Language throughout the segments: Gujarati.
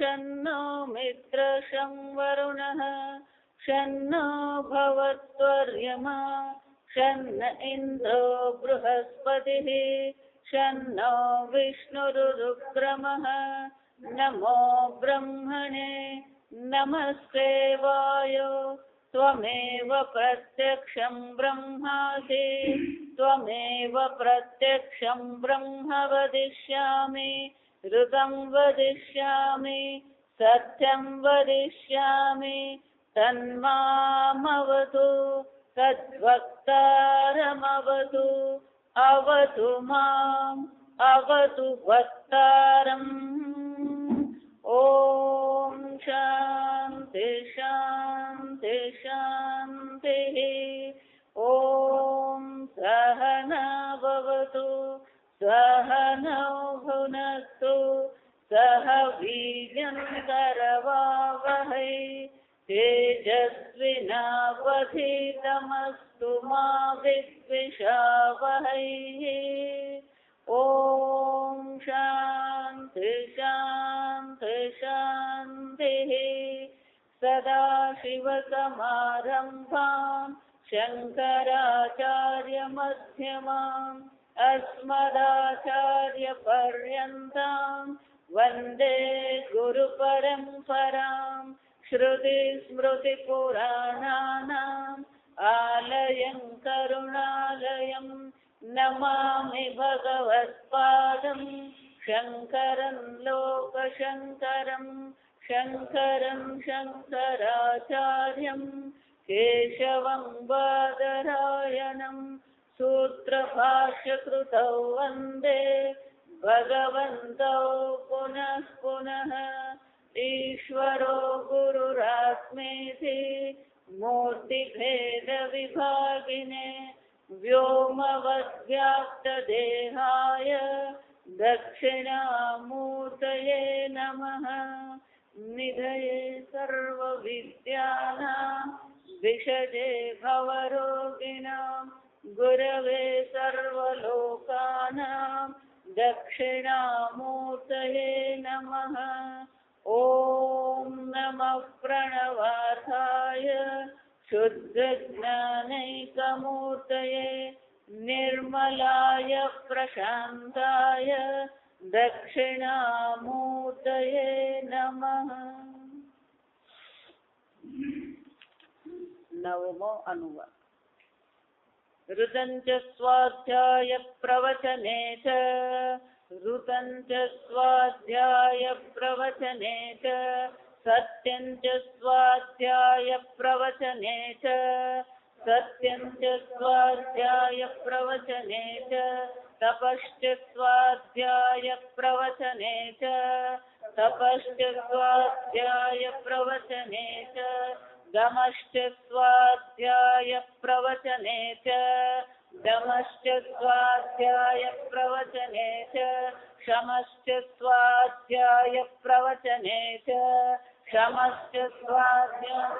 शन्नो मित्रशं वरुणः शन्नो भवत्वर्यमा शन्न इन्द्रो बृहस्पतिः शन्नो विष्णुरुक्रमः नमो ब्रह्मणे नमस्ते वायो त्वमेव प्रत्यक्षं ब्रह्मासि त्वमेव प्रत्यक्षं ब्रह्म वदिष्यामि ऋतं वदिष्यामि सत्यं वदिष्यामि तन्मामवतु तद्वक्तारमवतु अवतु माम् अवतु वक्तारम्। ॐ शान्ति शान्ति शान्तिः। ॐ सहना भवतु सहनौ भुनक्तु सह वीर्यं करवावहै तेजस्विनावधीतमस्तु मा विद्विषावहै। ॐ शान्ति शान्ति शान्तिः। सदाशिवसमारम्भां शङ्कराचार्यमध्यमाम् अस्मदाचार्यपर्यन्तां वन्दे गुरुपरम्परां। श्रुतिस्मृतिपुराणानाम् आलयं करुणालयं नमामि भगवत्पादं शङ्करं लोकशङ्करं शङ्करं शङ्कराचार्यं केशवं बादरायणं सूत्रभाष्यकृतौ वन्दे भगवन्तौ पुनः पुनः। ईश्वरो गुरुरात्मेति मूर्तिभेदविभागिने व्योमवद्व्याप्तदेहाय दक्षिणामूर्तये नमः। निधये सर्वविद्यानां विषजे भवरोगिणां गुरवे सर्वलोकानां दक्षिणामूर्तये नमः। ॐ नमः प्रणवार्थाय शुद्धज्ञानैकमूर्तये निर्मलाय प्रशान्ताय दक्षिणामूर्तये नमः। नवमो अनुवाद। ऋतञ्च स्वाध्याय प्रवचने च ऋतञ्च स्वाध्याय प्रवचने च सत्यञ्च स्वाध्याय प्रवचने च सत्यञ्च स्वाध्याय प्रवचने च तपश्च स्वाध्याय प्रवचने च तपश्च स्वाध्याय प्रवचने च दमश्च स्वाध्याय प्रवचने च दमश्च स्वाध्याय प्रवचने च शमश्च स्वाध्याय प्रवचने च शमश्च स्वाध्याय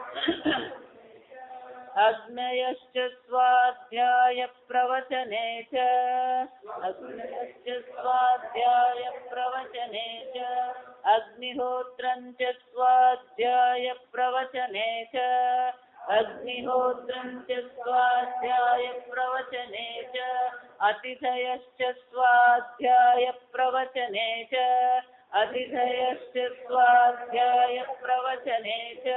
अग्नयश्च स्वाध्याय प्रवचने च अग्नयश्च स्वाध्याय प्रवचने च अग्निहोत्रञ्च स्वाध्याय प्रवचने च अग्निहोत्रञ्च स्वाध्याय प्रवचने च अतिथयश्च स्वाध्याय प्रवचने च अतिथयश्च स्वाध्याय प्रवचने च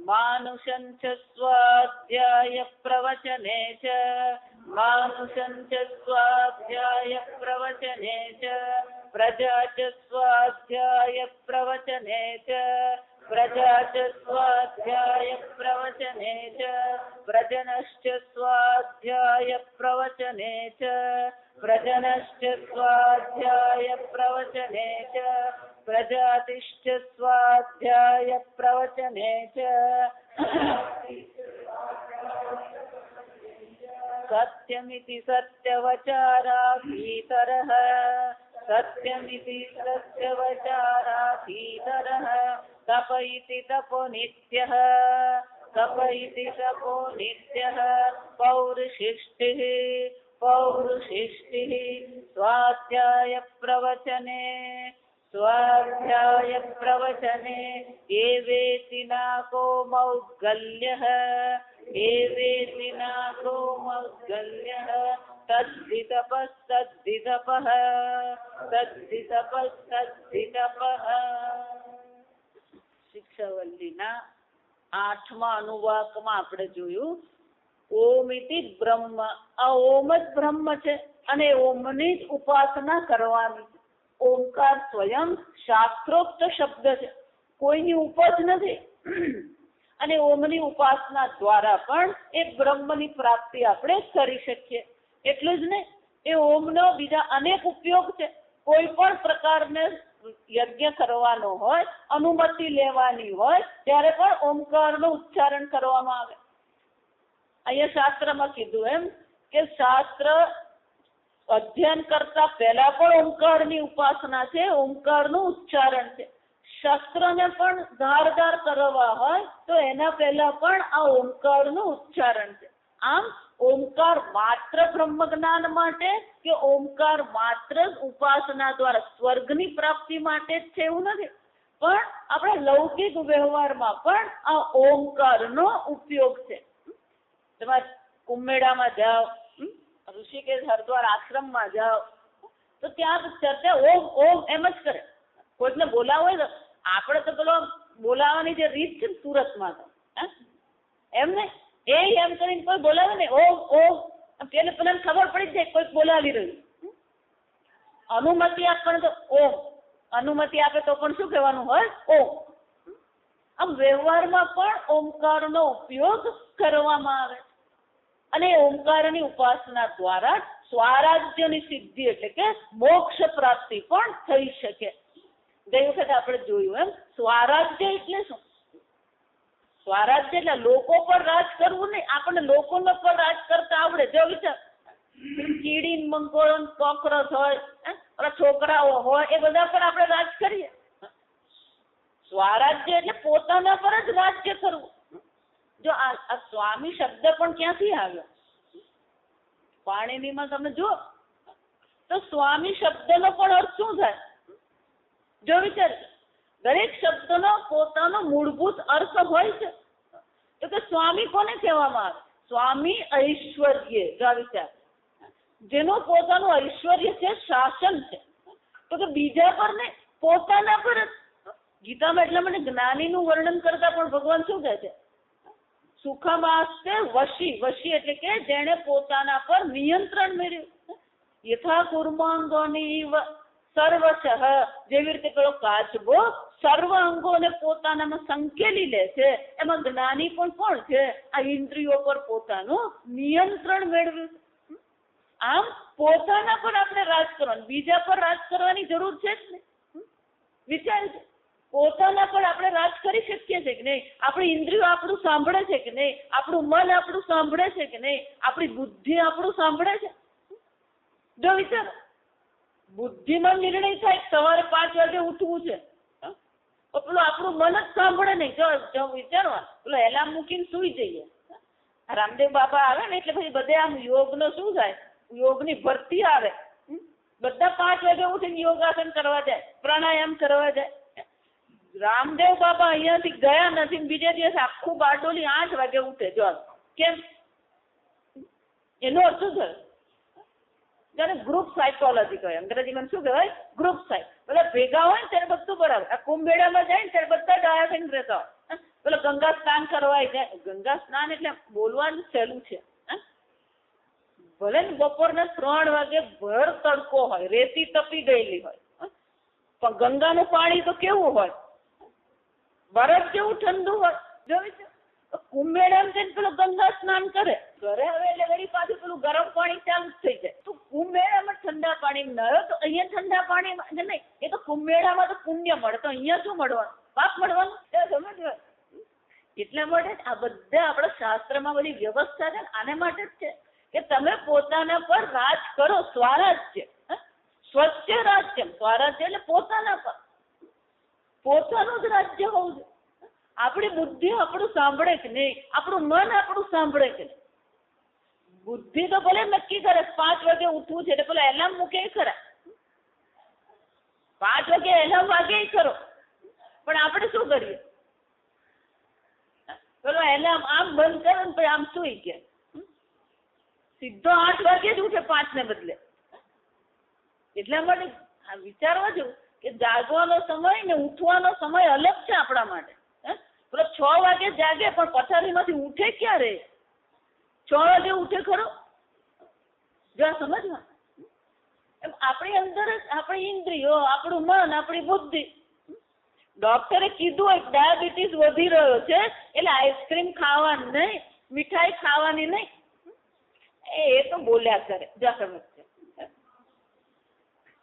मानुषञ्च स्वाध्याय प्रवचने च मानुषञ्च स्वाध्याय प्रवचने च प्रजा च स्वाध्याय प्रवचने च प्रजा च स्वाध्याय प्रवचने च प्रजनश्च स्वाध्याय प्रवचने च प्रजनश्च स्वाध्याय प्रवचने च प्रजातिश्च स्वाध्याय प्रवचने च सत्यमिति सत्यवचाराधीतरः सत्यमिति सत्यवचाराधीतरः तप इति तपो नित्यः तप इति तपो नित्यः पौरुषिष्टिः पौरुषिष्टिः स्वाध्याय प्रवचने સ્વાધ્યાય પ્રવચને એવેતિ નાકો મૌદ્ગલ્યઃ એવેતિ નાકો મૌદ્ગલ્યઃ તદ્ધિ તપઃ તદ્ધિ તપઃ તદ્ધિ તપઃ તદ્ધિ તપઃ. શિક્ષાવલ્લીના 8મા અનુવાકમાં આપણે જોયું ઓમ ઇતિ બ્રહ્મ. આ ઓમ જ બ્રહ્મ છે અને ઓમની જ ઉપાસના કરવાની. ઓમકાર સ્વયં શાસ્ત્રોક્ત શબ્દ છે, કોઈની ઉપજ નથી. અને ઓમની ઉપાસના દ્વારા પણ એ બ્રહ્મની પ્રાપ્તિ આપણે કરી શકીએ. એટલું જ નહીં, એ ઓમનો બીજા અનેક ઉપયોગ છે. કોઈ પણ પ્રકારને યજ્ઞ કરવાનો હોય, અનુમતિ લેવાની હોય, ત્યારે પણ ઓમકારનું ઉચ્ચારણ કરવામાં આવે. અહીંયા શાસ્ત્રમાં કીધું એમ કે શાસ્ત્ર અધ્યયન કરતા પહેલા પણ ઓમકારની ઉપાસના છે, ઓમકારનું ઉચ્ચારણ છે. શસ્ત્રને પણ ધારદાર કરવા હોય તો એના પહેલા પણ આ ઓમકારનું ઉચ્ચારણ છે. આમ ઓમકાર માત્ર બ્રહ્મ જ્ઞાન માટે કે ઓમકાર માત્ર ઉપાસના દ્વારા સ્વર્ગની પ્રાપ્તિ માટે જ છે એવું નથી, પણ આપણે લૌકિક વ્યવહારમાં પણ આ ઓમકારનો ઉપયોગ છે. તમે કુંભમેળામાં જાઓ, ઋષિકેશ હરિદ્વાર આશ્રમમાં જાઓ તો ત્યાં ચર્ચા ઓમ ઓમ એમ જ કરે. કોઈને બોલાવો હોય તો આપણે તો પેલો બોલાવવાની જે રીત છે ને સુરતમાં તો એમ ને એમ કરીને કોઈ બોલાવે ને ઓમ ઓમ, પેલા ખબર પડી જાય કોઈ બોલાવી રહ્યું. અનુમતિ આપે તો ઓમ, અનુમતિ આપે તો પણ શું કહેવાનું હોય ઓમ. આમ વ્યવહારમાં પણ ઓમકારનો ઉપયોગ કરવામાં આવે અને ઓમકારની ઉપાસના દ્વારા સ્વરાજ્યની સિદ્ધિ એટલે કે મોક્ષ પ્રાપ્તિ પણ થઈ શકે. ગઈ વખતે આપણે જોયું એમ સ્વરાજ્ય એટલે શું? સ્વરાજ્ય એટલે લોકો પર રાજ કરવું નહીં, આપણને લોકોનો પર રાજ કરતા આવડે. જો વિચાર, કીડી મંકોડો કોકરોચ હોય, છોકરાઓ હોય, એ બધા પર આપણે રાજ કરીએ. સ્વરાજ્ય એટલે પોતાના પર જ રાજ્ય કરવું. જો આ સ્વામી શબ્દ પણ ક્યાંથી આવ્યો? પાણીનીમાં તમે જુઓ તો સ્વામી શબ્દનો પણ અર્થ શું થાય? જો વિચાર, દરેક શબ્દનો પોતાનો મૂળભૂત અર્થ હોય છે. તો કે સ્વામી કોને કહેવામાં આવે? સ્વામી ઐશ્વર્ય. જો વિચાર, જેનું પોતાનું ઐશ્વર્ય છે, શાસન છે, તો કે બીજા પર ને પોતાના પર જ. ગીતામાં એટલે મને જ્ઞાનીનું વર્ણન કરતા પણ ભગવાન શું કહે છે? સુખમાસ્તે વશી. વશી એટલે કે જેણે પોતાના પર નિયંત્રણ મેળવ્યું. યથા કુર્માંગોની સર્વશઃ, જેવી રીતે પેલો કાચબો સર્વ અંગોને પોતાનામાં સંકેલી લે છે, એમાં જ્ઞાની પણ કોણ છે? આ ઇન્દ્રિયો પર પોતાનું નિયંત્રણ મેળવ્યું. આમ પોતાના પર આપણે રાજ કરવાનું, બીજા પર રાજ કરવાની જરૂર છે જ નહીં. વિચાર છે, પોતાના પર આપણે રાજ કરી શકીએ છીએ કે નહીં? આપણી ઇન્દ્રિયો આપણું સાંભળે છે કે નહીં? આપણું મન આપણું સાંભળે છે કે નહીં? આપણી બુદ્ધિ આપણું સાંભળે છે? જો વિચારો, બુદ્ધિમાં નિર્ણય થાય સવારે 5 વાગે ઉઠવું છે, પેલું આપણું મન જ સાંભળે નહીં. જો વિચારવા, પેલો એલાર્મ મૂકીને સુઈ જઈએ. રામદેવ બાબા આવે ને એટલે પછી બધે આમ યોગનો શું થાય? યોગની ભરતી આવે. બધા 5 વાગે ઉઠીને યોગાસન કરવા જાય, પ્રાણાયામ કરવા જાય. રામદેવ બાબા અહીંયાથી ગયા નથી, બીજે દિવસે આખું બારડોલી 8 વાગે ઉઠે. જો કેમ? એનો અર્થ શું થયો? જ્યારે ગ્રુપ સાયકોલોજી કહેવાય, અંગ્રેજીમાં શું કહેવાય? ગ્રુપ સાયક. પેલા ભેગા હોય ને ત્યારે બધું બરાબર. આ કુંભમેળામાં જાય ને ત્યારે બધા ડાયા થઈને રહેતા હોય. પેલા ગંગા સ્નાન કરવા જાય. ગંગા સ્નાન એટલે બોલવાનું સહેલું છે. ભલે ને બપોરના 3 વાગે ભર તડકો હોય, રેતી તપી ગયેલી હોય, પણ ગંગાનું પાણી તો કેવું હોય? બરફ જેવું ઠંડુ હોય. જોયું છે? કુંભમેળામાં જઈને પેલો ગંગા સ્નાન કરે, ઘરે આવે એટલે વળી પાછું પેલું ગરમ પાણી ચાલુ થઈ જાય. તો કુંભમેળામાં ઠંડા પાણી નયો તો અહીંયા ઠંડા પાણી નહીં. એ તો કુંભમેળામાં તો પુણ્ય મળે, તો અહીંયા શું મળવાનું? પાપ મળવાનું. સમજવા. એટલા માટે આ બધા આપણા શાસ્ત્રમાં બધી વ્યવસ્થા છે ને આને માટે જ છે કે તમે પોતાના પર રાજ કરો. સ્વરાજ્ય, સ્વચ્છ રાજ્ય. સ્વરાજ્ય એટલે પોતાના પર પોતાનું જ રાજ્ય હોવું જોઈએ. આપણી બુદ્ધિ આપણું સાંભળે કે નહીં? આપણું મન આપણું સાંભળે કે નહીં? બુદ્ધિ તો ભલે નક્કી કરે 5 વાગે ઉઠવું છે એટલે પેલા એલાર્મ મૂકે ખરા, 5 વાગે એલાર્મ વાગે ખરો, પણ આપણે શું કરીએ? પેલો એલાર્મ આમ બંધ કરે ને પછી આમ સુઈ ગયા, સીધો 8 વાગે જ ઉઠે 5 ને બદલે. એટલા માટે વિચારવા જેવું કે જાગવાનો સમય ને ઉઠવાનો સમય અલગ છે આપણા માટે. પેલો 6 વાગે જાગે પણ પથારીમાંથી ઉઠે ક્યારે? 6 વાગે ઉઠે ખરો? જો સમજમાં એમ આપણી અંદર આપણી ઇન્દ્રિયો, આપણું મન, આપણી બુદ્ધિ. ડોક્ટરે કીધું હોય ડાયાબિટીસ વધી રહ્યો છે એટલે આઈસ્ક્રીમ ખાવાની નહીં, મીઠાઈ ખાવાની નહીં, એ તો બોલ્યા કરે. જો સમજ છે.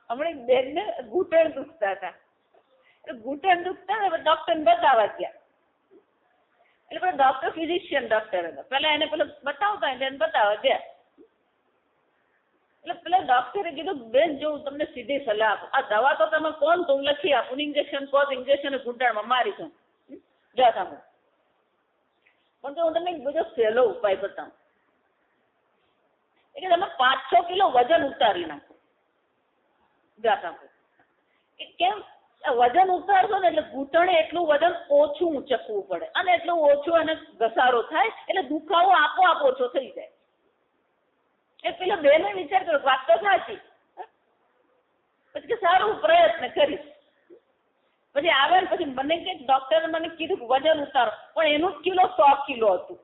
હમણાં બેન ને ઘૂંટણ દુખતા હતા, ઘૂંટણ દુખતા ડોક્ટર ને બતાવવા ગયા. એટલે પેલા ડોક્ટર ફિઝિશિયન ડોક્ટર હતા, પેલા એને પેલો બતાવતા એને બતાવવા ગયા. એટલે પેલા ડોક્ટરે કીધું બેન જો હું તમને સીધી સલાહ આપું, આ દવા તો તમે કોણ તો હું લખી આપું, ઇન્જેક્શન કહો તો ઇન્જેક્શન ઘૂંટણમાં મારીશું. જા સાંભળો, પણ તો હું તમને બધો સહેલો ઉપાય બતાવું કે તમે 5-6 કિલો વજન ઉતારી નાખો. જા સાંભળો કે કેમ વજન ઉતારશો ને એટલે ઘૂંટણે એટલું વજન ઓછું ઉંચકવું પડે અને એટલું ઓછું એને ઘસારો થાય એટલે દુખાવો આપોઆપ ઓછો થઈ જાય. એ પેલો બેને વિચાર કર્યો વાત તો સાચી, પછી કે સારું પ્રયત્ન કરીશ. પછી આવે ને પછી મને કે ડોક્ટરે મને કીધું વજન ઉતારો, પણ એનું જ કિલો 100 કિલો હતું.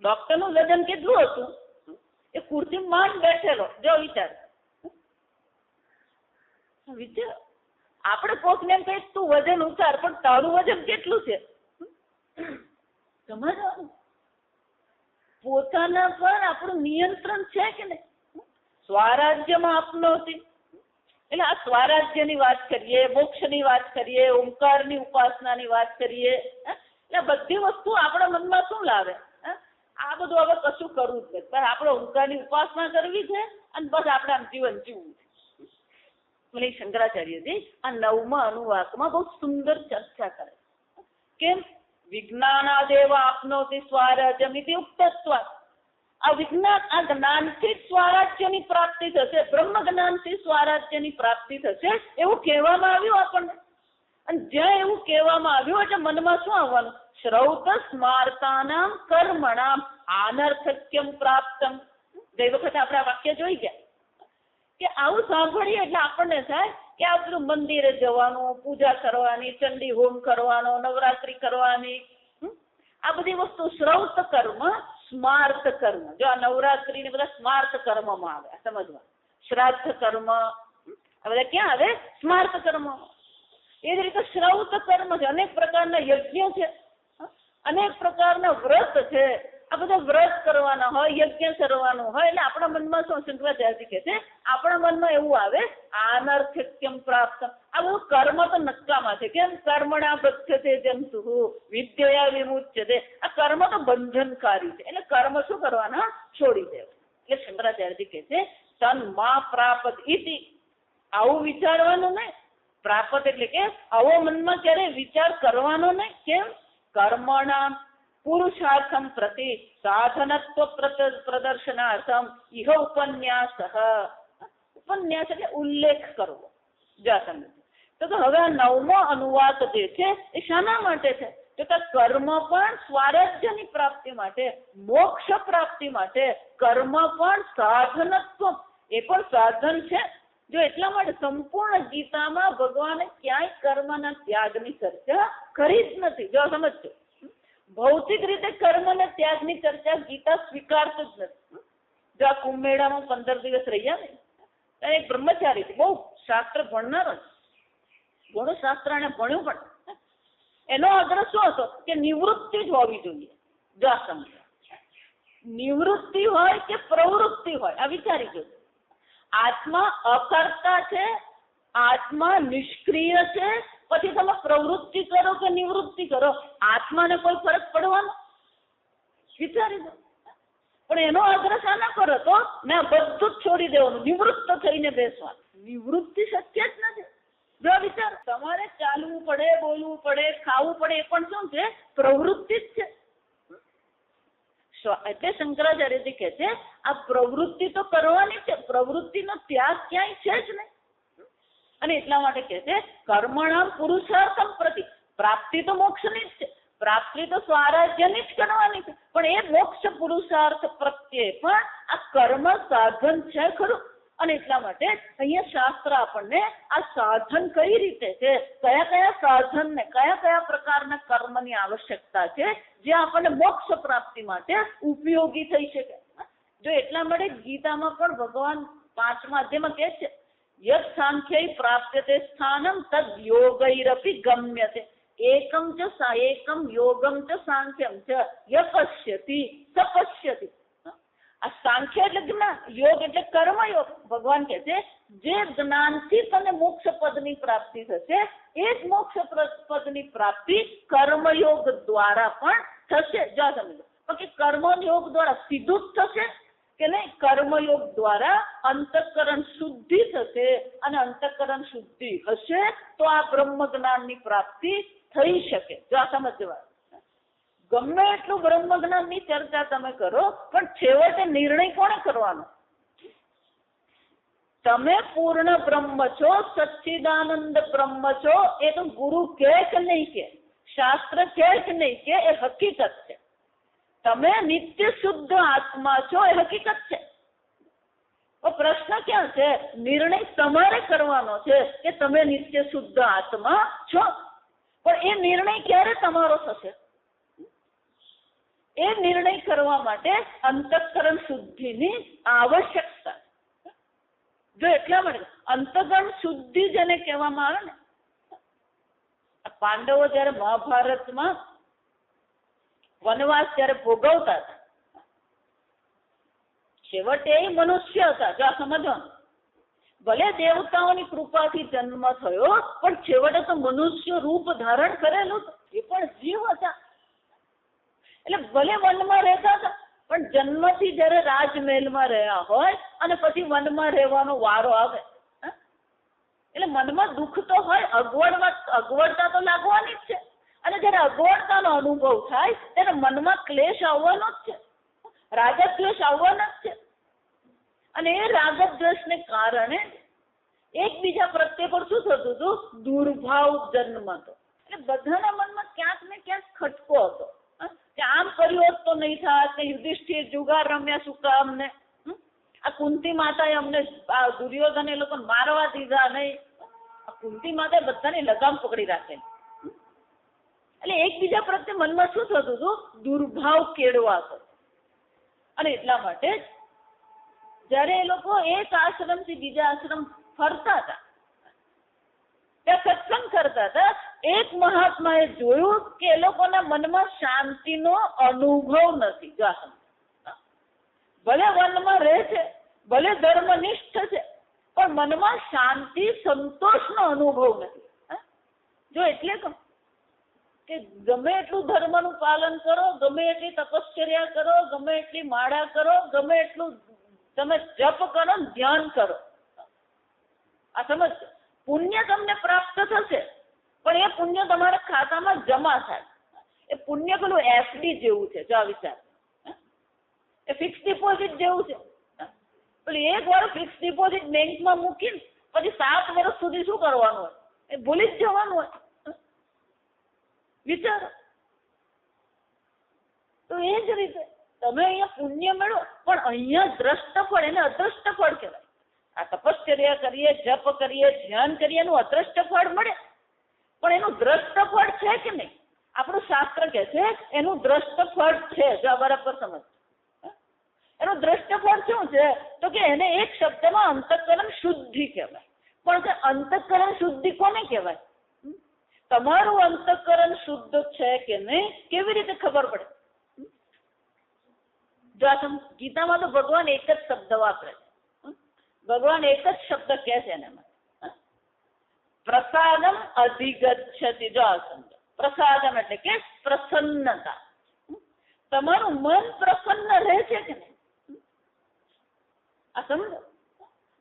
ડોક્ટર નું વજન કેટલું હતું? એ ખુરશી માંડ બેઠેલો. જો વિચાર આપણે કોક ને એમ કહીએ તું વજન ઉતાર, પણ તારું વજન કેટલું છે સમજવાનું. પોતાના પર આપણું નિયંત્રણ છે કે નહીં? સ્વરાજ્યમાં આપનોતી એટલે આ સ્વરાજ્યની વાત કરીએ, મોક્ષની વાત કરીએ, ઓમકારની ઉપાસનાની વાત કરીએ, એટલે બધી વસ્તુ આપણા મનમાં શું લાવે? આ બધું હવે કશું કરવું જ નથી, પણ આપણે ઓમકારની ઉપાસના કરવી છે અને બસ આપણે આમ જીવન જીવવું છે. શંકરાચાર્યજી આ 9મા અનુવાકમાં બહુ સુંદર ચર્ચા કરે. કેમ? વિજ્ઞાનાદેવ આપનોતિ સ્વરાજ્યમિતિ ઉક્તત્વાत्. આ વિજ્ઞાન, આ જ્ઞાનથી જ સ્વરાજ્યની પ્રાપ્તિ થશે, બ્રહ્મ જ્ઞાનથી સ્વરાજ્યની પ્રાપ્તિ થશે એવું કહેવામાં આવ્યું આપણને. અને જ્યાં એવું કહેવામાં આવ્યું એટલે મનમાં શું આવવાનું? શ્રૌત સ્માર્તાનામ કર્મણામ આનર્થક્યમ પ્રાપ્તમ. ગઈ વખતે આપણે આ વાક્ય જોઈ ગયા કે આવું સાંભળીએ એટલે આપણને થાય કે આ બધું મંદિરે જવાનું, પૂજા કરવાની, ચંડી હોમ કરવાનો, નવરાત્રી કરવાની, આ બધી વસ્તુ શ્રૌત કર્મ, સ્માર્ત કર્મ. જો આ નવરાત્રી ને બધા સ્માર્ત કર્મમાં આવે, સમજવા. શ્રાદ્ધ કર્મ આ બધા ક્યાં આવે? સ્માર્ત કર્મ. એ જ રીતે શ્રૌત કર્મ છે, અનેક પ્રકારના યજ્ઞ છે, અનેક પ્રકારના વ્રત છે. આ બધા વ્રત કરવાના હોય, યજ્ઞ કરવાનું હોય એટલે આપણા મનમાં શું? શંકરાચાર્ય કહે છે આપણા મનમાં એવું આવે આનર્થક્યમ પ્રાપ્ત. આ બધું કર્મ તો નકામા છે. કેમ? કર્મણા બધ્યતે જંતુ વિદ્યયા વિમુચ્યતે. આ કર્મ તો બંધનકારી છે એટલે કર્મ શું કરવાના? છોડી દેવા. એટલે શંકરાચાર્ય કહે છે તન મા પ્રાપત ઇતિ. આવું વિચારવાનું નહીં. પ્રાપત એટલે કે આવો મનમાં ક્યારે વિચાર કરવાનો નહીં. કેમ? કર્મણા પુરુષાર્થમ પ્રતિ સાધનત્વ પ્રદર્શનાર્થમ ઇહ ઉપન્યાસ. ઉપન્યાસ એટલે ઉલ્લેખ કરવો. તો હવે આ 9મો અનુવાદ જે છે એ શાના માટે છે? તો કે કર્મ પણ સ્વરાજ્યની પ્રાપ્તિ માટે, મોક્ષ પ્રાપ્તિ માટે. કર્મ પણ સાધનત્વ, એ પણ સાધન છે. જો એટલા માટે સંપૂર્ણ ગીતામાં ભગવાને ક્યાંય કર્મના ત્યાગની ચર્ચા કરી જ નથી. જો સમજજો, ભૌતિક રીતે કર્મ અને ત્યાગની ચર્ચા ગીતા સ્વીકારતું જ નથી. જો આ કુંભ મેળામાં 15 દિવસ રહ્યા ને, એક બ્રહ્મચારી છે, બહુ શાસ્ત્ર ભણનારો, ઘણું શાસ્ત્ર એને ભણ્યું, પણ એનો આગ્રહ શું હતો કે નિવૃત્તિ જ હોવી જોઈએ. જો આ સમજો, નિવૃત્તિ હોય કે પ્રવૃત્તિ હોય, આ વિચારી ગયો. આત્મા અકર્તા છે, આત્મા નિષ્ક્રિય છે, પછી તમે પ્રવૃત્તિ કરો કે નિવૃત્તિ કરો, આત્માને કોઈ ફરક પડવાનો? વિચારી દો. પણ એનો આગ્રહ શાના પર હતો? ને બધું જ છોડી દેવાનું, નિવૃત્ત થઈને બેસવાનું. નિવૃત્તિ શક્ય જ નથી. જો વિચાર, તમારે ચાલવું પડે, બોલવું પડે, ખાવું પડે, એ પણ શું છે? પ્રવૃત્તિ જ છે. એટલે શંકરાચાર્યજી કહે છે આ પ્રવૃત્તિ તો કરવાની છે, પ્રવૃત્તિનો ત્યાગ ક્યાંય છે જ નહીં. અને એટલા માટે કહે છે કર્મણામ પુરુષાર્થમ પ્રતિ, પ્રાપ્તિ તો મોક્ષની જ છે, પ્રાપ્તિ તો સ્વરાજ્યની જ કરવાની છે, પણ એ મોક્ષ પુરુષાર્થ પ્રત્યે પણ આ કર્મ સાધન છે ખરું. અને એટલા માટે અહીંયા શાસ્ત્ર આપણને આ સાધન કઈ રીતે છે, કયા કયા સાધનને કયા કયા પ્રકારના કર્મની આવશ્યકતા છે જે આપણને મોક્ષ પ્રાપ્તિ માટે ઉપયોગી થઈ શકે. જો એટલા માટે ગીતામાં પણ ભગવાન 5મા અધ્યાયમાં કહે છે યત સાંખ્યૈ પ્રાપ્યતે સ્થાનમ તદ યોગૈરપી ગમ્યતે, એકમ યોગમ ચ સાંખ્યમ ચ ય પશ્યતિ સ પશ્યતિ. આ સાંખ્ય એટલે જ્ઞાન, યોગ એટલે કર્મયોગ. ભગવાન કહે છે જે જ્ઞાનથી તને મોક્ષ પદની પ્રાપ્તિ થશે એ જ મોક્ષ પદની પ્રાપ્તિ કર્મયોગ દ્વારા પણ થશે. જો સમજો બાકી કર્મયોગ દ્વારા સીધું જ થશે કે નહીં, કર્મયોગ દ્વારા અંતઃકરણ શુદ્ધિ થશે, અને અંતઃકરણ શુદ્ધિ હશે તો આ બ્રહ્મ જ્ઞાનની પ્રાપ્તિ થઈ શકે. જો આ સમજવા, ગમે એટલું બ્રહ્મ જ્ઞાનની ચર્ચા તમે કરો પણ છેવટે નિર્ણય કોણે કરવાનો? તમે પૂર્ણ બ્રહ્મ છો, સચ્ચિદાનંદ બ્રહ્મ છો, એ તો ગુરુ કહે કે નહીં કે, શાસ્ત્ર કહે કે નહીં કે, એ હકીકત છે. તમે નિત્ય શુદ્ધ આત્મા છો એ હકીકત છે. તો પ્રશ્ન ક્યાં છે? નિર્ણય તમારે કરવાનો છે કે તમે નિત્ય શુદ્ધ આત્મા છો, પણ એ નિર્ણય ક્યારે તમારો થશે? એ નિર્ણય કરવા માટે અંતઃકરણ શુદ્ધિની આવશ્યકતા. જો એટલા માટે અંતઃકરણ શુદ્ધિ જેને કહેવામાં આવે ને, પાંડવો જયારે મહાભારતમાં વનવાસ જયારે ભોગવતા હતા, છેવટે એ મનુષ્ય હતા. જો આ સમજવાનું, ભલે દેવતાઓની કૃપાથી જન્મ થયો પણ છેવટે તો મનુષ્ય રૂપ ધારણ કરેલું, એ પણ જીવ હતા. એટલે ભલે વનમાં રહેતા હતા પણ જન્મથી જયારે રાજમહેલમાં રહ્યા હોય અને પછી વનમાં રહેવાનો વારો આવે એટલે મનમાં દુઃખ તો હોય, અગવડતા તો લાગવાની જ છે. અને જયારે અગવડતાનો અનુભવ થાય ત્યારે મનમાં ક્લેશ આવવાનો જ છે, રાગદ્વેષ આવવાના જ છે. અને એ રાગદ્વેષને કારણે એકબીજા પ્રત્યે પણ શું થતું હતું? દુર્ભાવ જન્મતો. એટલે બધાના મનમાં ક્યાંક ને ક્યાંક ખટકો હતો કે આમ કર્યું હોત તો નહીં થાત, કે યુધિષ્ઠિર જુગાર રમ્યા શું કામ ને, આ કુંતી માતાએ અમને દુર્યોધન એ લોકો મારવા દીધા નહીં, આ કુંતી માતાએ બધાની લગામ પકડી રાખે. એટલે એકબીજા પ્રત્યે મનમાં શું થતું હતું? દુર્ભાવ કેળવાતો. અને એટલા માટે જયારે એ લોકો એક આશ્રમથી બીજા આશ્રમ ફરતા હતા, ત્યાં સત્સંગ કરતા હતા, એક મહાત્માએ જોયું કે એ લોકોના મનમાં શાંતિનો અનુભવ નથી. ભલે વનમાં રહે છે, ભલે ધર્મનિષ્ઠ છે, પણ મનમાં શાંતિ સંતોષનો અનુભવ નથી. જો એટલે કે ગમે એટલું ધર્મનું પાલન કરો, ગમે એટલી તપશ્ચર્યા કરો, ગમે એટલી માળા કરો, ગમે એટલું તમે જપ કરો, ધ્યાન કરો, આ સમજ, પુણ્ય તમને પ્રાપ્ત થશે પણ એ પુણ્ય તમારા ખાતામાં જમા થાય. એ પુણ્ય પેલું એફડી જેવું છે. જો આ વિચાર, એ ફિક્સ ડિપોઝિટ જેવું છે. પેલી એક વાર ફિક્સ ડિપોઝિટ બેંકમાં મૂકીને પછી 7 વર્ષ સુધી શું કરવાનું હોય? એ ભૂલી જ જવાનું હોય. વિચારો. તો એ જ રીતે તમે અહીંયા પુણ્ય મેળવો પણ અહીંયા દ્રષ્ટ ફળ, એને અદ્રષ્ટ ફળ કહેવાય. આ તપશ્ચર્યા કરીએ, જપ કરીએ, ધ્યાન કરીએ, એનું અદ્રષ્ટ ફળ મળે, પણ એનું દ્રષ્ટ ફળ છે કે નહીં? આપણું શાસ્ત્ર કહે છે એનું દ્રષ્ટ ફળ છે. જો બરાબર સમજ, એનું દ્રષ્ટ ફળ શું છે? તો કે એને એક શબ્દમાં અંતઃકરણ શુદ્ધિ કહેવાય. પણ કે અંતઃકરણ શુદ્ધિ કોને કહેવાય? તમારું અંતઃકરણ શુદ્ધ છે કે નહીં કેવી રીતે ખબર પડે? જો આ ગીતામાં તો ભગવાન એક જ શબ્દ વાપરે છે. ભગવાન એક જ શબ્દ કહે છે એને, પ્રસાદમ અધિગચ્છતિ. જો આ શબ્દ પ્રસાદમ એટલે કે પ્રસન્નતા. તમારું મન પ્રસન્ન રહે છે કે નહીં? આ સમજો,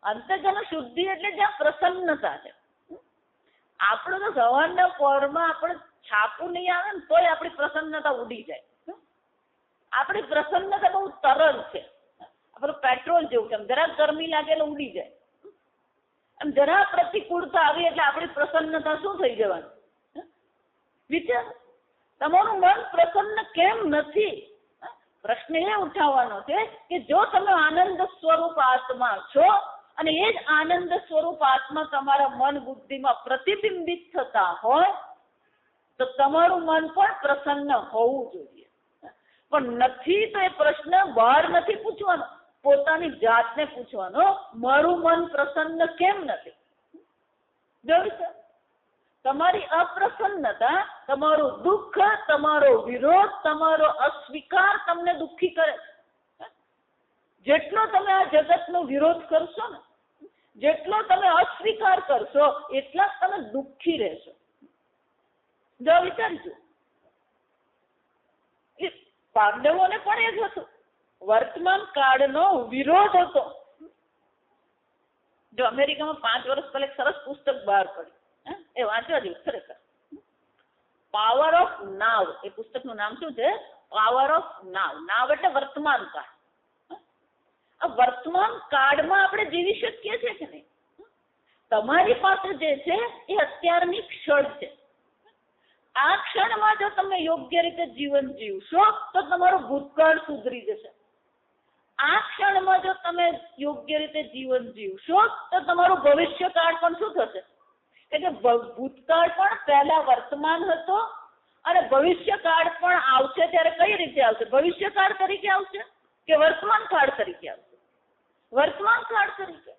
અંતઃકરણ શુદ્ધિ એટલે જ્યાં પ્રસન્નતા છે. આપણે તો સવારના પહોરમાં આપણે છાપું નહીં આવે ને તોય આપણી પ્રસન્નતા ઉડી જાય. આપણી પ્રસન્નતા બહુ તરલ છે, આપણું પેટ્રોલ જેવું છે, જરાક ગરમી લાગે એટલે ઉડી જાય. એમ જરા પ્રતિકૂળતા આવી એટલે આપણી પ્રસન્નતા શું થઈ જવાની? વિચાર, તમારું મન પ્રસન્ન કેમ નથી? પ્રશ્ન એ ઉઠાવવાનો છે કે જો તમે આનંદ સ્વરૂપ આત્મા છો અને એ જ આનંદ સ્વરૂપ આત્મા તમારા મન બુદ્ધિમાં પ્રતિબિંબિત થતા હોય તો તમારું મન પણ પ્રસન્ન હોવું જોઈએ. પણ નથી તો એ પ્રશ્ન બહાર નથી પૂછવાનો, પોતાની જાતને પૂછવાનો, મારું મન પ્રસન્ન કેમ નથી? જોયું છે? તમારી અપ્રસન્નતા, તમારું દુઃખ, તમારો વિરોધ, તમારો અસ્વીકાર તમને દુઃખી કરે. જેટલો તમે આ જગતનો વિરોધ કરશો ને, જેટલો તમે અસ્વીકાર કરશો, એટલા જ તમે દુઃખી રહેશો. જો વિચારજો, એ પાંડવોને પણ એ જ હતું, વર્તમાન કાળનો વિરોધ હતો. જો અમેરિકામાં 5 વર્ષ પહેલા એક સરસ પુસ્તક બહાર પડ્યું, એ વાંચવા જેવું ખરેખર, પાવર ઓફ નાવ. એ પુસ્તકનું નામ શું છે? પાવર ઓફ નાવ. નાવ એટલે વર્તમાન કાળ. આ વર્તમાન કાળમાં આપણે જીવી શકીએ છીએ કે નહીં? તમારી પાસે જે છે એ અત્યારની ક્ષણ છે. આ ક્ષણમાં જો તમે યોગ્ય રીતે જીવન જીવશો તો તમારો ભૂતકાળ સુધરી જશે. આ ક્ષણમાં જો તમે યોગ્ય રીતે જીવન જીવશો તો તમારું ભવિષ્યકાળ પણ શું થશે? એટલે ભૂતકાળ પણ પહેલા વર્તમાન હતો અને ભવિષ્યકાળ પણ આવશે. ત્યારે કઈ રીતે આવશે? ભવિષ્યકાળ તરીકે આવશે કે વર્તમાન કાળ તરીકે આવશે? વર્તમાન કાળ તરીકે.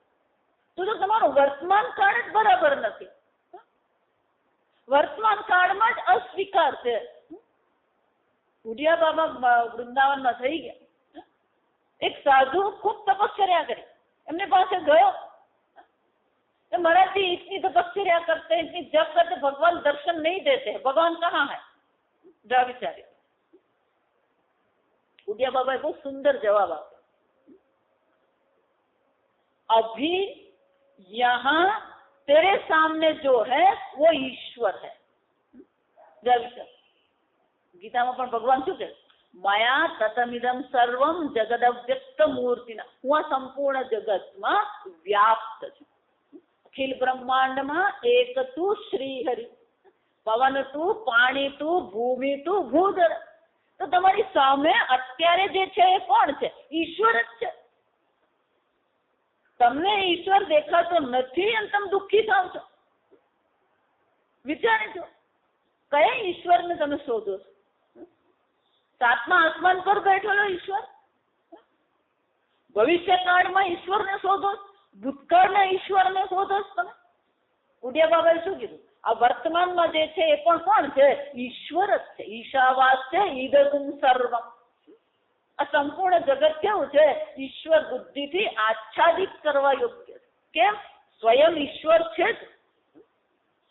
તો તમારો વર્તમાન કાળ જ બરાબર નથી. વર્તમાન કાળમાં જ અસ્વીકાર છે. બુઢિયા બાબા વૃંદાવનમાં થઈ ગયા. એક સાધુ ખૂબ તપશ્ચર્યા કરી, એમની પાસે ગયો, महाराज जी इतनी तपस्या करते हैं, इतनी जप करते, भगवान दर्शन नहीं देते हैं, भगवान कहाँ है? जा विचारे. बुढ़िया बाबा बहुत सुंदर जवाब आपका. अभी यहाँ तेरे सामने जो है वो ईश्वर है. जा विचार. ગીતામાં પણ ભગવાન શું કહે? માયા તતમિદમ સર્વમ જગદવ્યક્ત મૂર્તિના. હું આ સંપૂર્ણ જગતમાં વ્યાપ્ત છું. અખિલ બ્રહ્માંડમાં એક તું શ્રી હરિ, પવન તું, પાણી તું, ભૂમિ તું, ભૂધર. તો તમારી સામે અત્યારે જે છે એ કોણ છે? ઈશ્વર જ છે. તમને ઈશ્વર દેખાતો નથી અને તમે દુઃખી થાવ છો. વિચારજો, કયા ઈશ્વરને તમે શોધો છો? સાતમા આસમાન પર બેઠેલો ઈશ્વર? ભવિષ્યકાળમાં ઈશ્વરને શોધો? ભૂતકાળના ઈશ્વરને શોધો તમે? બુઢિયા બાબાએ શું કીધું? આ વર્તમાનમાં જે છે એ પણ કોણ છે? ઈશ્વર જ છે. ઈશાવાસ્ય ઈદગુમ સર્વમ. આ સંપૂર્ણ જગત કેવું છે? ઈશ્વર બુદ્ધિથી આચ્છાદિત કરવા યોગ્ય છે. કેમ? સ્વયં ઈશ્વર છે જ.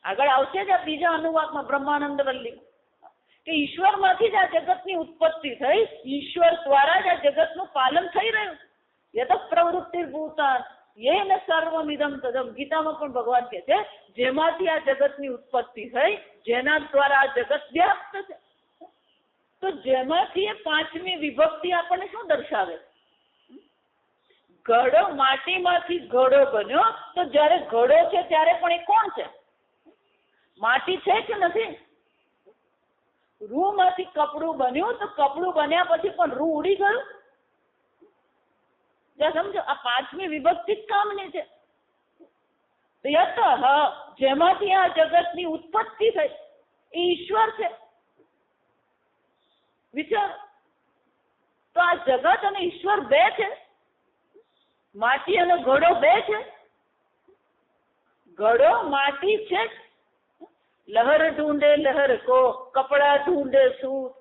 આગળ આવશે જ આ બીજા અનુવાદમાં બ્રહ્માનંદ વલ્લી કે ઈશ્વરમાંથી જ આ જગતની ઉત્પત્તિ થઈ, ઈશ્વર દ્વારા જ આ જગતનું પાલન થઈ રહ્યું છે. યત પ્રવૃત્તિ ભૂતાન યેન સર્વમિદમ તદમ. ગીતામાં પણ ભગવાન કહે છે જેમાંથી આ જગતની ઉત્પત્તિ થઈ, જેના દ્વારા આ જગત વ્યાપ્ત છે. તો જેમાંથી એ પાંચમી વિભક્તિ આપણને શું દર્શાવે? ઘડો માટીમાંથી ઘડો બન્યો, તો જયારે ઘડો છે ત્યારે પણ એ કોણ છે? માટી છે કે નથી? રૂમાંથી કપડું બન્યું, તો કપડું બન્યા પછી પણ રૂ ઉડી ગયું. સમજો, આ પાંચમી વિભક્તિ જ કામની છે. યત જેમાંથી આ જગતની ઉત્પત્તિ થઈ એ ઈશ્વર છે. વિચાર, તો આ જગત અને ઈશ્વર બે છે? માટી અને ઘડો બે છે? ઘડો માટી છે. લહર ઢૂંઢે લહર કો, કપડા ઢૂંઢે સૂત,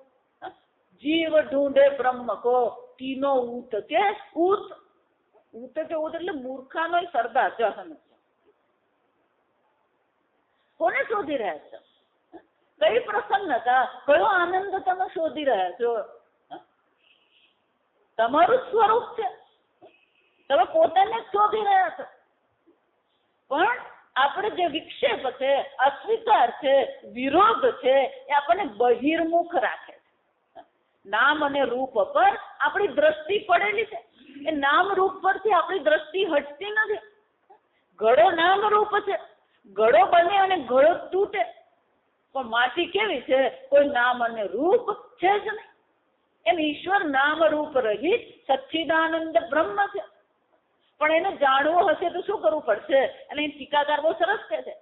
જીવ ઢૂંઢે બ્રહ્મ કો, તીનો ઊત કે ઊત. ઊત કે ઊત એટલે મૂર્ખાનો સરદાર જહન. કોને શોધી રહ્યા છો? કઈ પ્રસન્નતા, કયો આનંદ તમે શોધી રહ્યા છો? તમારું સ્વરૂપ છે, તમે પોતાને જ શોધી રહ્યા છો. પણ આપણે જે વિક્ષેપ છે, અસ્વીકાર છે, વિરોધ છે, એ આપણને બહિર્મુખ રાખે છે. નામ અને રૂપ પર આપણી દ્રષ્ટિ પડેલી છે. એ નામ રૂપ પરથી આપણી દ્રષ્ટિ હટતી નથી. ઘડો નામ રૂપ છે. ઘડો બને અને ઘડો તૂટે, પણ માટી કેવી છે? કોઈ નામ અને રૂપ છે જ નહીં. એમ ઈશ્વર નામ રૂપ રહિત સચ્ચિદાનંદ બ્રહ્મ છે. પણ એને જાણવું હશે તો શું કરવું પડશે? અને ટીકાકાર બહુ સરસ કહે છે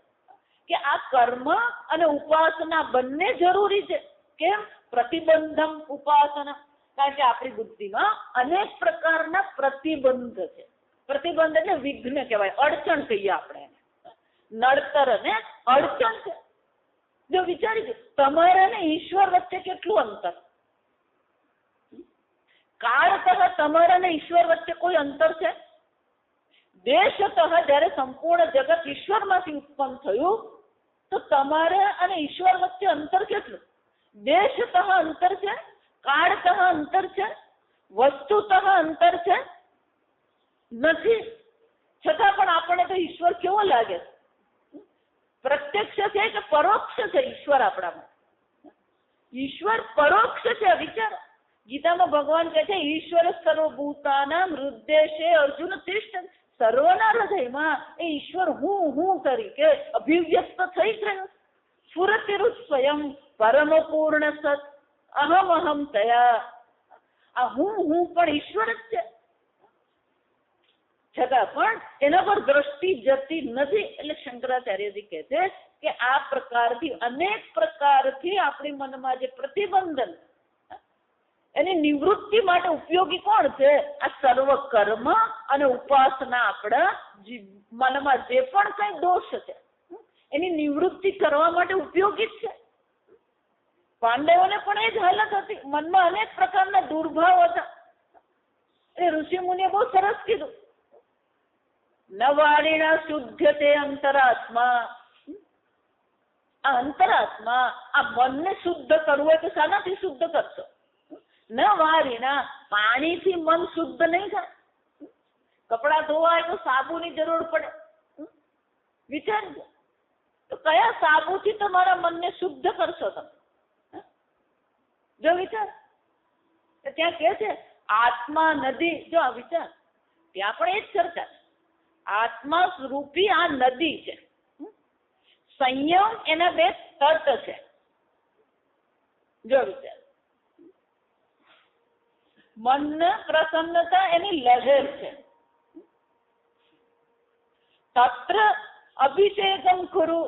કે આ કર્મ અને ઉપાસના બંને જરૂરી છે. કેમ? પ્રતિબંધમ ઉપાસના. કારણ કે આપણી બુદ્ધિમાં અનેક પ્રકારના પ્રતિબંધ છે. પ્રતિબંધ એટલે વિઘ્ન કહેવાય, અડચણ કહીએ આપણે એને. નડતર અને અડચણ છે. જો વિચારી તમારા ને ઈશ્વર વચ્ચે કેટલું અંતર? કાળતઃ તમારા ને ઈશ્વર વચ્ચે કોઈ અંતર છે? દેશતઃ જ્યારે સંપૂર્ણ જગત ઈશ્વરમાંથી ઉત્પન્ન થયું તો તમારે અને ઈશ્વર વચ્ચે અંતર કેટલું? દેશતઃ અંતર છે, કાળતઃ અંતર છે, વસ્તુતઃ અંતર છે નથી. છતાં પણ આપણને તો ઈશ્વર કેવો લાગે? પ્રત્યક્ષ છે કે પરોક્ષ છે ઈશ્વર આપણામાં? ઈશ્વર પરોક્ષ છે. વિચાર, ગીતામાં ભગવાન કહે છે ઈશ્વર સર્વભૂતાનાં હૃદયે અર્જુન તિષ્ઠ. સર્વના હૃદયમાં એ ઈશ્વર હું તરીકે અભિવ્યક્ત થઈ ગયો. સ્ફુરતિરુત સ્વયં પરમ પૂર્ણ સત અહમ તયા. આ હું પણ ઈશ્વર જ છે. છતાં પણ એના પર દ્રષ્ટિ જતી નથી. એટલે શંકરાચાર્યજી કહે છે કે આ પ્રકારથી અનેક પ્રકારથી આપણી મનમાં જે પ્રતિબંધન એની નિવૃત્તિ માટે ઉપયોગી કોણ છે? આ સર્વ કર્મ અને ઉપાસના આપણા મનમાં જે પણ કઈ દોષ છે એની નિવૃત્તિ કરવા માટે ઉપયોગી જ છે. પાંડવોને પણ એ જ હાલત હતી. મનમાં અનેક પ્રકારના દુર્ભાવ હતા. એ ઋષિ મુનિએ બહુ સરસ કીધું, નવારીણા શુદ્ધતે અંતરાત્મા. આ અંતરાત્મા, આ મનને શુદ્ધ કરવું હોય તો શાનાથી શુદ્ધ કરશો? ન વારીના, પાણીથી મન શુદ્ધ નહીં થાય. કપડા ધોવાય તો સાબુની જરૂર પડે. વિચારજો તો કયા સાબુથી તમારા મનને શુદ્ધ કરશો તમે? જો વિચાર, ત્યાં કે છે આત્મા નદી. જો આ વિચાર, ત્યાં પણ એ જ ચર્ચા છે. આત્મા રૂપી આ નદી છે. સંયમ એના બે તટ છે. જો વિચાર, મન પ્રસન્નતા એની લહેર છે. તત્ર અભિષેકમ ખુરુ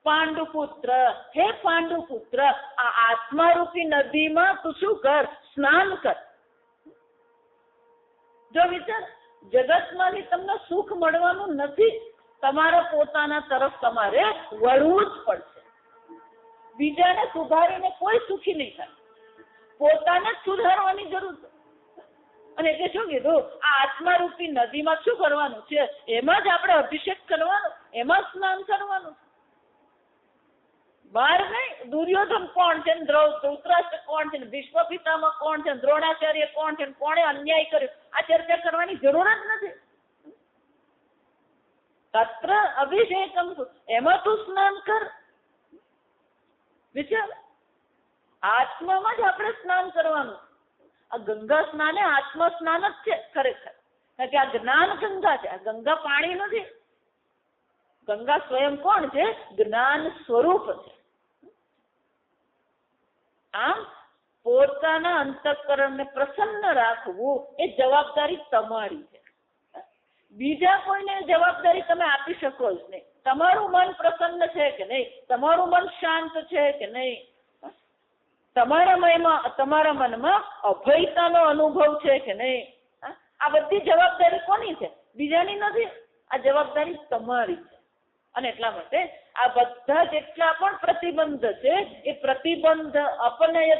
પાંડુપુત્ર. હે પાંડુપુત્ર, આ આત્મારૂપી નદીમાં તું શું કર? સ્નાન કર. જો વિચાર, જગતમાંથી તમને સુખ મળવાનું નથી. તમારા પોતાના તરફ તમારે વળવું જ પડશે. બીજાને સુધારીને કોઈ સુખી નહીં થાય. પોતાને જ સુધારવાની જરૂર છે. અને એટલે શું કીધું? આ આત્મારૂપી નદીમાં શું કરવાનું છે? એમાં જ આપણે અભિષેક કરવાનો, એમાં સ્નાન કરવાનું. બહાર નહીં. દુર્યોધન કોણ છે, ધૃતરાષ્ટ્ર કોણ છે, ભીષ્મ પિતામહ કોણ છે, દ્રોણાચાર્ય કોણ છે, કોણે અન્યાય કર્યો, આ ચર્ચા કરવાની જરૂર જ નથી. તત્ર અભિષેકમ, એમાં તું સ્નાન કર. વિચાર, આત્મામાં જ આપણે સ્નાન કરવાનું. આ ગંગા સ્નાન એ આત્મા સ્નાન જ છે ખરેખર. કારણ કે આ જ્ઞાન ગંગા છે, આ ગંગા પાણી નથી. ગંગા સ્વયં કોણ છે? જ્ઞાન સ્વરૂપ છે. આમ પોતાના અંતઃકરણને પ્રસન્ન રાખવું એ જવાબદારી તમારી છે. બીજા કોઈને જવાબદારી તમે આપી શકો જ નહીં. તમારું મન પ્રસન્ન છે કે નહીં? તમારું મન શાંત છે કે નહીં? તમારા મનમાં અભયતાનો અનુભવ છે કે નહીં? આ બધી જવાબદારી કોની છે? બીજાની નથી. આ જવાબદારી તમારી છે. અને એટલા માટે આ બધા જેટલા પણ પ્રતિબંધ છે એ પ્રતિબંધ અપનય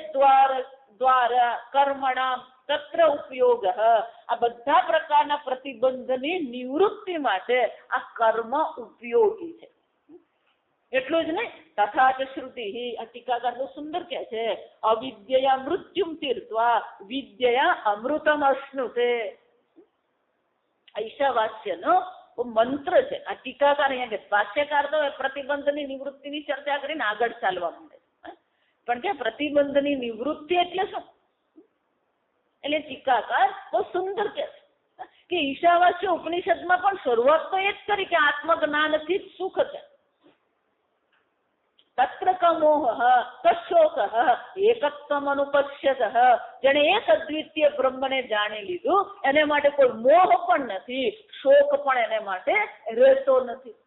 દ્વારા કર્મણામ તત્ર ઉપયોગ. આ બધા પ્રકારના પ્રતિબંધની નિવૃત્તિ માટે આ કર્મ ઉપયોગી છે. એટલું જ નહીં, તથા ચ શ્રુતિ. આ ટીકાકાર બહુ સુંદર કહે છે, અવિદ્યયા મૃત્યુમ તીર્થવા વિદ્યયા અમૃતમ અશ્નુતે. ઈશાવાસ્યનો મંત્ર છે. આ ટીકાકાર અહીંયા કે ભાષ્યકાર તો પ્રતિબંધની નિવૃત્તિની ચર્ચા કરીને આગળ ચાલવા માંડે છે. પણ કે પ્રતિબંધની નિવૃત્તિ એટલે શું? એટલે ટીકાકાર બહુ સુંદર કહે છે કે ઈશાવાસ્ય ઉપનિષદમાં પણ શરૂઆત તો એ જ કરી કે આત્મજ્ઞાનથી જ સુખ છે. તત્ર કમોહ કશોક એકત્વમ અનુપશ્યત, જેને એક અદ્વિતીય બ્રહ્મને જાણી લીધું એને માટે કોઈ મોહ પણ નથી, શોક પણ એને માટે રહેતો નથી.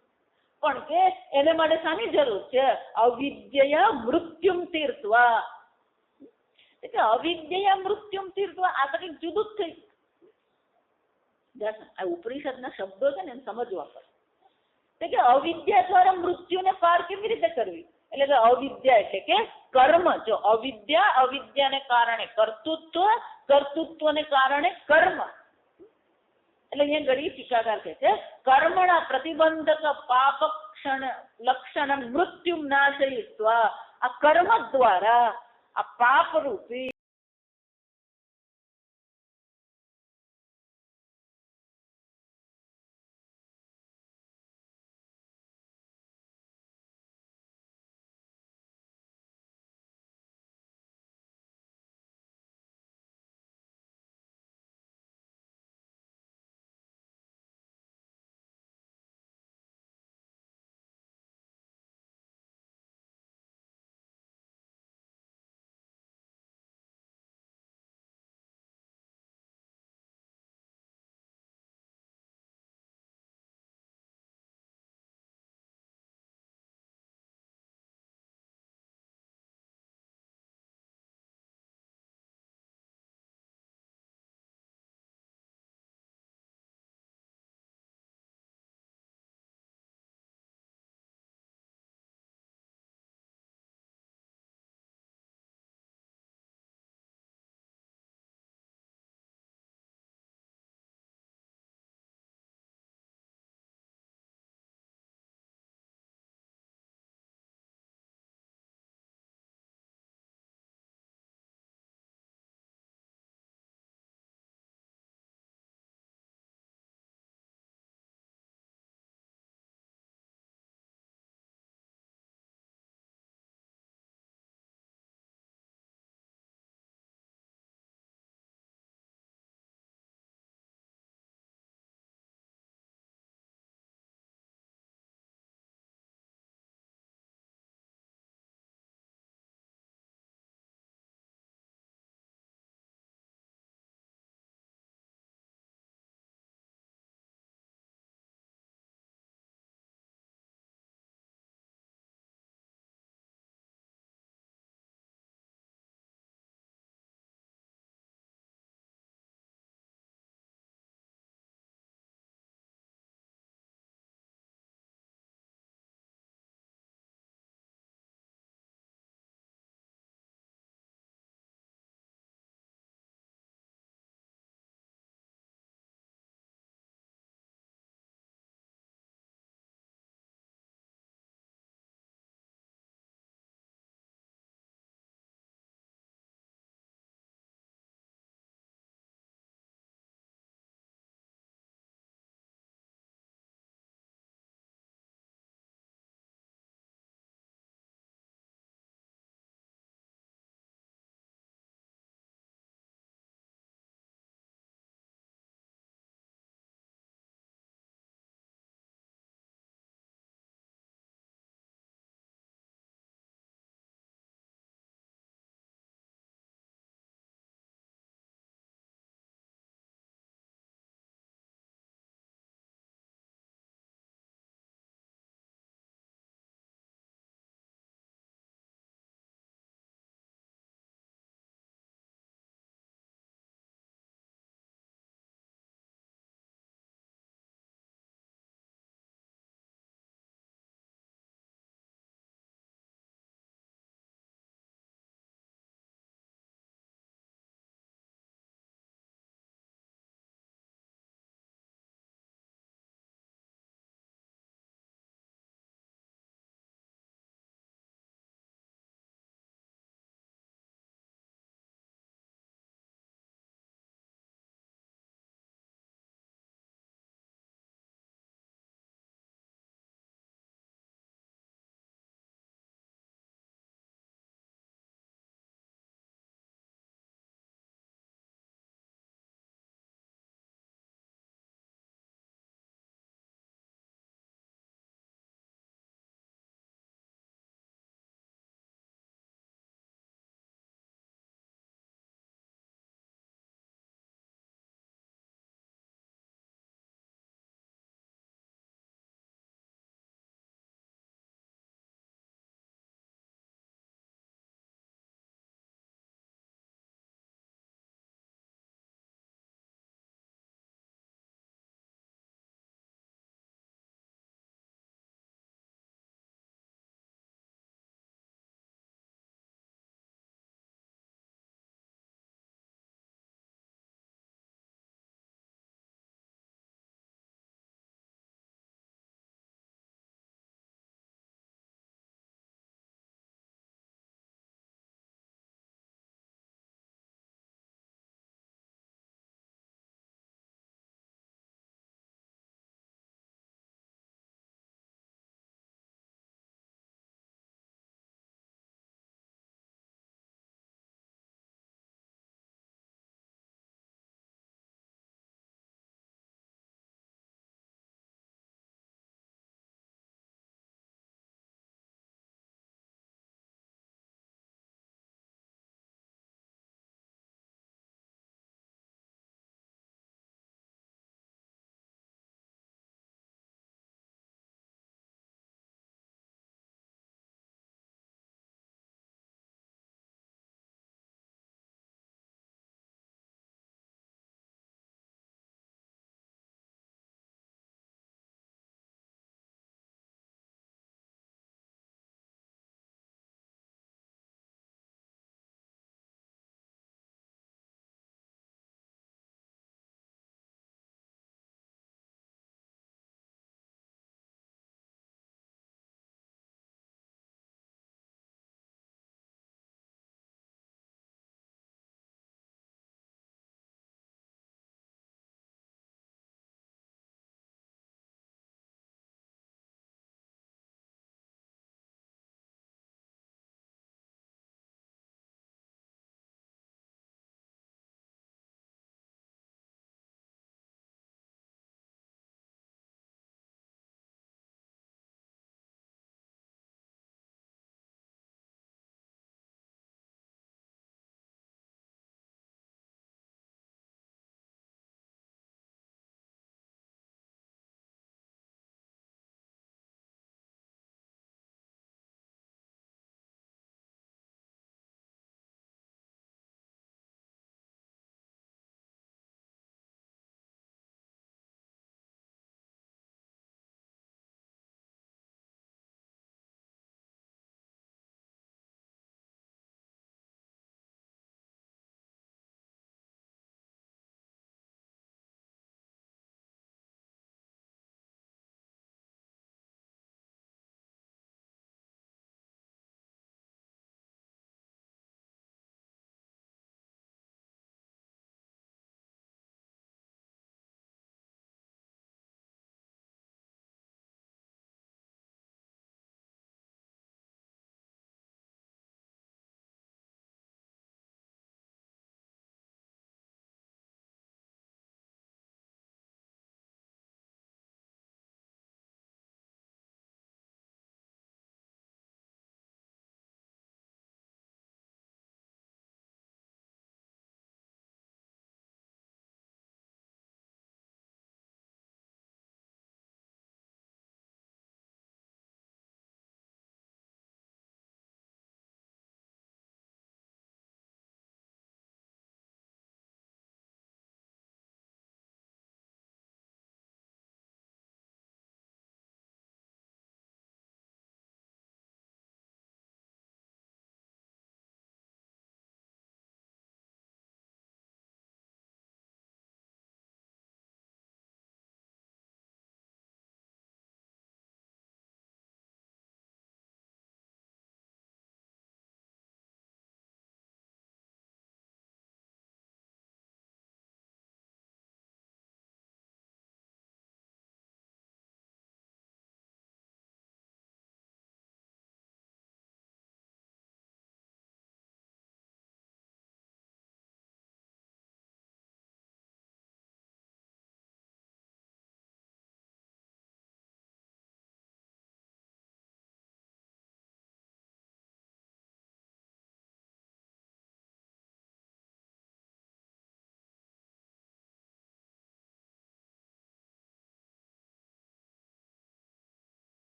પણ કે એને માટે શાની જરૂર છે? અવિદ્યા મૃત્યુમ તીર્થવા. એટલે અવિદ્યા મૃત્યુમ તીર્થવા આ તો કંઈક જુદું જ થઈ. આ ઉપનિષદના શબ્દો છે ને એને સમજવા પડે કે અવિદ્યા દ્વારા મૃત્યુને પાર કેવી રીતે કરવી. એટલે કે અવિદ્યા એટલે કે કર્મ. જો અવિદ્યા, અવિદ્યાને કારણે કર્તૃત્વ, કર્તૃત્વને કારણે કર્મ. એટલે અહીંયા ઘડી ટીકાકાર કહે છે કર્મણા પ્રતિબંધક પાપ ક્ષણ લક્ષણ મૃત્યુ નાશયિત્વા. આ કર્મ દ્વારા આ પાપ રૂપી